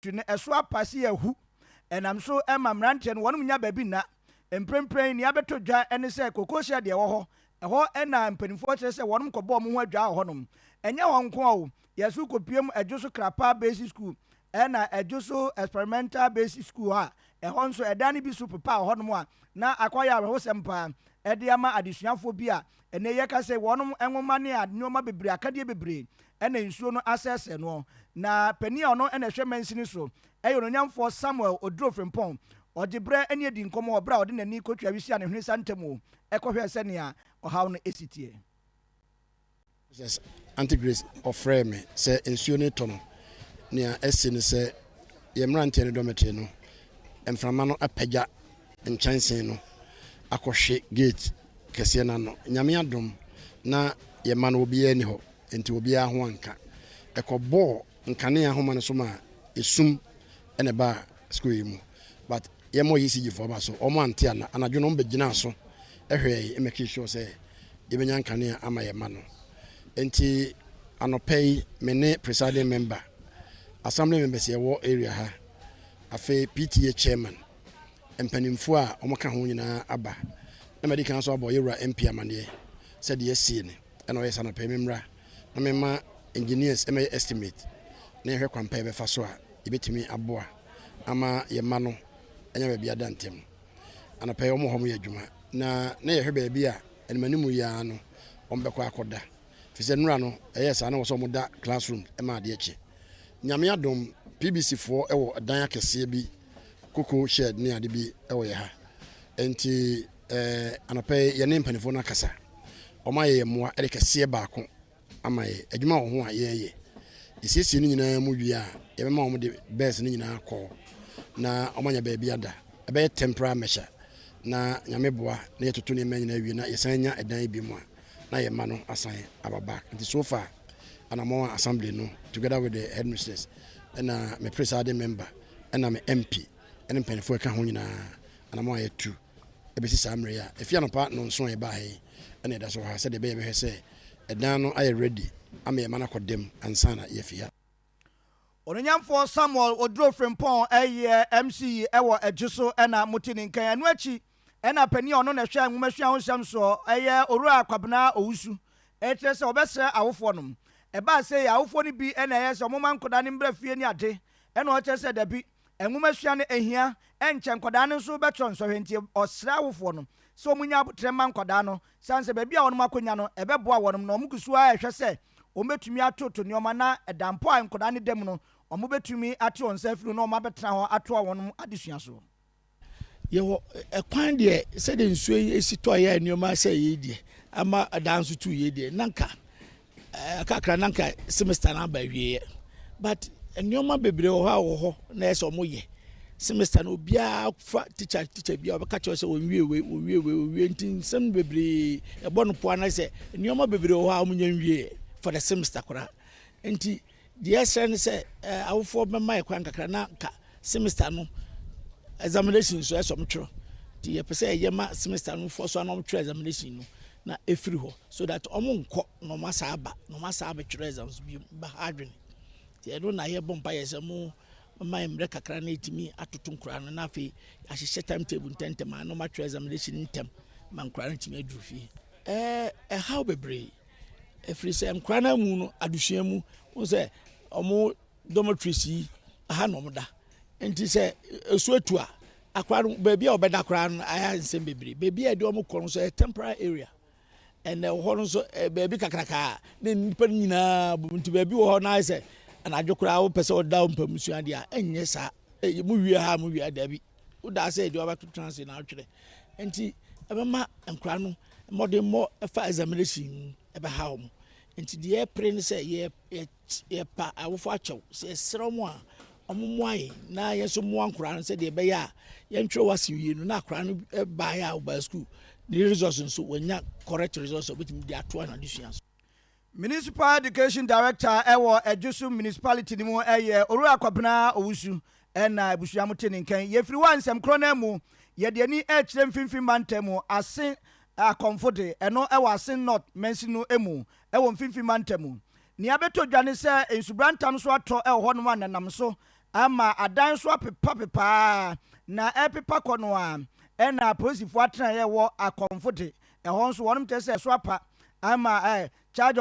ne ɛso apase ahu ɛnam so ɛma mmeranteɛ no wɔn nya baabi na mprempren ni abeto dwa ɛne sɛ kokosua deɛ wɔ hɔ ɛhɔ ɛna mpanimfoɔ kyerɛ sɛ wɔn kɔbɔ wɔn ho adwa wɔ hɔnom ɛnyɛ wɔn nko o yɛso kopiem Ejisu Krapa Basic School ɛna Ejisu Experimental Basic School a ɛhɔ nso ɛdan no bi so pepa wɔ hɔnom a na akɔyɛ ahosɛm paa ɛde ama adesuafoɔ bi a ɛnɛ yɛ ka sɛ wɔn nwoma ne nneɛma bebree akadeɛ bebree ɛna nsuo no asɛsɛ no na panin a ɔno ɛna ɛhwɛ mansini so ɛyɛ ononyamfoɔ Samuel Oduro Frimpong ɔgye brɛ ɛne adi nkɔmmɔ wɔ brɛ a ɔde n'ani kɔtwa wisi a ne hwene sa ntam o ɛkɔhwɛ sɛnea ɔhaw no ɛsi tie. Auntie Grace ɔfrɛ me sɛ nsuo no tɔ no nea ɛsi ne sɛ yɛ mmeranteɛ no dormitory no mframa no apagya nkyɛnsee no akɔhwe gate kɛseɛ no ano nyame adom na yɛma no obiara ni hɔ nti obiara ho anka ɛkɔbɔɔ nkanea ahoma no so ma esum ɛna ba school yi mu but yɛmɔ ECG for ba so ɔmo ante anadwo no mbɛgyina so ɛhwɛ make sure sɛ yɛbɛnya nkanea ama yɛma no nti anɔpɛ me ne presiding member assembly members yɛwɔ area ha afei PTA chairman mpanimfoɔ a ɔmo ka ho nyinaa aba na mɛdi kan so abɔ yɛwura MP amaneɛ sɛ deɛ sie ne ɛna ɔyɛ sanɔpɛ memra na mema engineers ɛmɛ estimate na yɛhwɛ kwampa yɛbɛfa so a yɛbɛtumi aboa ama yɛma no ɛnyɛ baabi ada ntɛm anɔpɛ ɔmo hɔ mo yɛ adwuma na yɛhwɛ baabi a ɛnimanimu yia no ɔmo bɛkɔ akɔda fisɛ nura no ɛyɛ saa na wɔsɔ ɔmo da classroom ɛma adeɛ kyɛ nyame adom PBC foɔ ɛwɔ dan akɛseɛ bi koko shed ne ade bi ɛwɔ yɛ ha enti anɔpɛ yɛne mpanimfoɔ no akasa ɔmo ayɛ mmoa ɛde kɛseɛ baako ama yɛ adwuma wɔ ho a yɛyɛ esiesie no nyinaa mu wie a yɛbɛma ɔmo de bɛs no nyinaa kɔ na ɔmo anya baabi ada ɛbɛyɛ temporary measure na nyame boa na yɛtoto ne nyinaa wie na yɛsan nya ɛdan bi mu a na yɛma no asan aba back nti so far anamɔ assembly no together with the headmistress ɛna me presiding member ɛna me MP ɛne mpanimfoɔ ɛka ho nyinaa anamɔ ayɛ tu ɛbɛsi saa mmerɛ a ɛfi anɔpa no nso ɛba ha yi ɛna ɛda so ha sɛ de bɛyɛ bɛhwɛ sɛ ɛdan no ayɛ ready ama yɛma no akɔdem ansa na yɛfia ɔnonyamfoɔ Samuel Oduro Frimpong ɛyɛ MC ɛwɔ Ejisu ɛna muti ne nkan ɛno akyi ɛna pani ɔno na hwɛ nwomahwia ho nsɛm so ɛyɛ Owura Kwabena Owusu ɛkyerɛ sɛ ɔbɛsrɛ awofoɔ nom ɛbaa sɛ awofoɔ no bi ɛna ɛyɛ sɛ ɔmoma nkɔdaa ne mbrɛ fie ne ade ɛna ɔkyerɛ sɛ dabi nwomahwia no ahia ɛnkyɛ nkɔdaa no nso bɛtɔ nsɔhwɛ nti ɔsrɛ awofoɔ no sɛ ɔmunya abotrɛ ma nkɔdaa no san sɛ baabi a wɔnom akɔnya no ɛbɛboa wɔnom na ɔmo kusu a ɛhwɛ sɛ ɔmbɛtumi atoto nneɔma na ɛdampo a nkɔdaa ne dɛm no ɔmo bɛtumi ate wɔn nsa afiri no ɔmo abɛtena hɔ atoa wɔn adesua so yɛwɔ ɛkwan deɛ sɛde nsuo yi esi tɔ yɛ nneɛma sɛ yɛ deɛ ama adan so tu yɛ deɛ nanka kakra nanka semester na aba wie but nneɛma bebree wɔ hɔ a wɔ hɔ na ɛsɛ ɔmo yɛ semester no obiara fa teacher bia ɔbɛka kyerɛ sɛ wɔnwie nti nsɛm bebree ɛbɔ no poa na sɛ nneɛma bebree wɔ hɔ a ɔmo nya nwie for the semester koraa nti deɛ ɛsɛ ne sɛ awofoɔ bɛma yɛ kwan kakra na ka semester no examination so ɛsɛ ɔmo twerɛ nti yɛpɛ sɛ ɛyɛ ma semester no foɔ so na ɔmo twerɛ examination no na ɛfiri hɔ so that ɔmo nkɔ na ɔmo asa aba na ɔmo asa abɛtwerɛ exams bi ba ha adwene nti ɛno na yɛbɔ mpa yɛ sɛ mo ma mmerɛ kakra na ɛtumi atoto nkora no na afei ahyehyɛ timetable ntɛntɛm a na ɔmo atwerɛ examination ntɛm ma nkora no tumi aduru fie ɛhaw bebree ɛfiri sɛ nkora no mu no adusua mu wo sɛ ɔmo dormitories yi aha na ɔmo da nti sɛ esu etu a akora no baabi a ɔbɛda akora no ayɛ nsɛm bebree baabi a ɛde ɔmo kɔ no so ɛyɛ temporary area ɛnna ɛwɔ hɔ no nso baabi kakraka na nipa no nyinaa nti baabi wɔ hɔ na ayɛ sɛ anadwo koraa wopɛ sɛ ɔda mpamusua deɛ a ɛnyɛ saa mu wie ha mu wie dabi woda sɛ ɛde ɔbɛto transit na atwerɛ nti ɛbɛma nkora no mmɔdemmɔ ɛfa examination ɛbɛha wɔn nti deɛ ɛpere ne sɛ yɛpa awofo akyɛw sɛ ɛsrɛ mu a ɔmo mmoa yɛn na yɛn nso mmoa nkora no sɛdeɛ ɛbɛyɛ a yɛntwerɛ wasi wie no na akora no ɛbaeɛ a ɔbaa school ne results nso wɔnya correct results a wɔbɛtumi de atoa na adesua so. Municipal Education Director ɛwɔ Ejisu Municipality ni mu ɛyɛ Owura Kwabena Owusu ɛna abusua mo te ne nkan yɛfiri wa nsɛm korɔ na mu yɛde ani ɛkyerɛ mfimfini mantam mu ase akɔmfo de ɛno ɛwɔ ase north mensi no emu ɛwɔ mfimfini mantam mu nea bɛtɔ dwane sɛ nsubranta no so atɔ ɛwɔ hɔ no ananam so ama adan so apepa na ɛpepa kɔ no a ɛna polisifoɔ atena yɛ wɔ akɔmfo de ɛhɔ nso wɔnom kyerɛ sɛ so apa ama charge